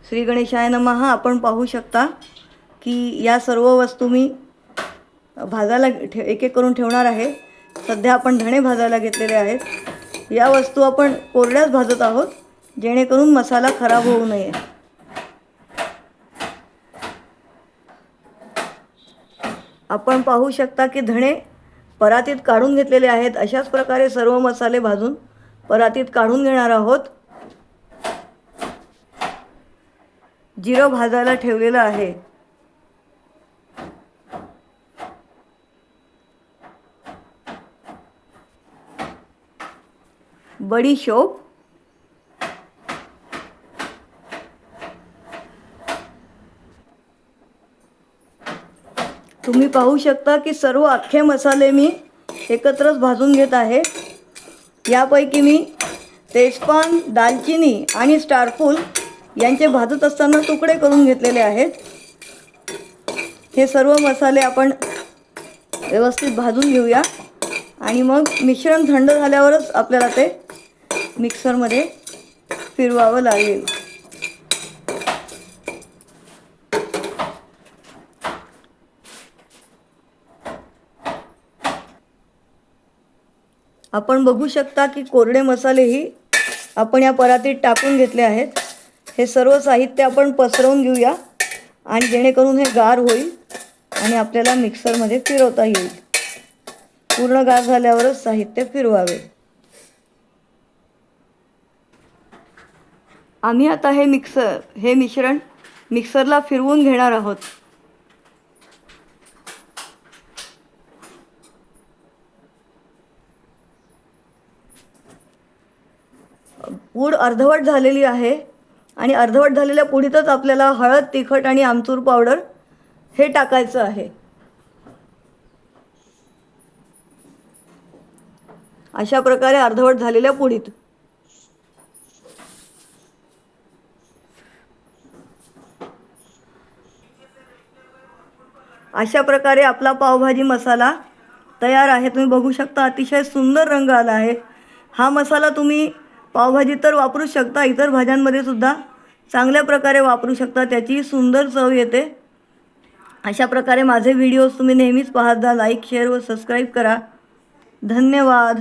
श्री गणेशाय नमः। आपण पाहू शकता की या सर्व वस्तू मी भाजायला एक एक करून ठेवणार आहे। सध्या आपण धणे भाजायला घेतलेले आहेत। या वस्तू आपण कोरड्याच भाजत आहोत जेणेकरून मसाला खराब होऊ नये। आपण पाहू शकता की धणे परातीत काढून घेतलेले आहेत। अशाच प्रकारे सर्व मसाले भाजून परातीत काढून घेणार आहोत। जिरं भाजायला ठेवलेलं आहे। बडीशोप, तुम्ही पाहू शकता की सर्व अख्खे मसाले मी एकत्रच भाजून घेत आहे। यापैकी मी तेजपान, दालचिनी आणि स्टारफूल यांचे भाजत असताना तुकडे करून घेतलेले आहेत। हे सर्व मसाले आपण व्यवस्थित भाजून घेऊया आणि मग मिश्रण थंड झाल्यावरच आपल्याला ते मिक्सरमध्ये फिरवावं लागेल। आपण बघू शकता की कोरडे मसालेही आपण या परातीत टाकून घेतले आहेत। हे सर्व साहित्य आपण पसरवून घेऊया आणि जेणेकरून हे गार होईल आणि आपल्याला मिक्सरमध्ये फिरवता येईल। पूर्ण गार झाल्यावरच साहित्य फिरवावे। आम्ही आता हे मिश्रण मिक्सरला फिरवून घेणार आहोत। पूड अर्धवट झालेली आहे आणि अर्धवट झालेल्या पुडीतच आपल्याला हळद, तिखट आणि आमचूर पावडर हे टाकायचं आहे। अशा प्रकारे अर्धवट झालेल्या पुडीत अशा प्रकारे आपला पावभाजी मसाला तयार आहे। तुम्ही बघू शकता अतिशय सुंदर रंग आला आहे। हा मसाला तुम्ही पावभाजी तर वापरू शकता, इतर भाज्यांमध्ये सुद्धा चांगल्या प्रकारे वापरू शकता। त्याची सुंदर चव येते। अशा प्रकारे माझे व्हिडिओज तुम्ही नेहमीच पाहत जा। लाईक, शेअर व सबस्क्राईब करा। धन्यवाद।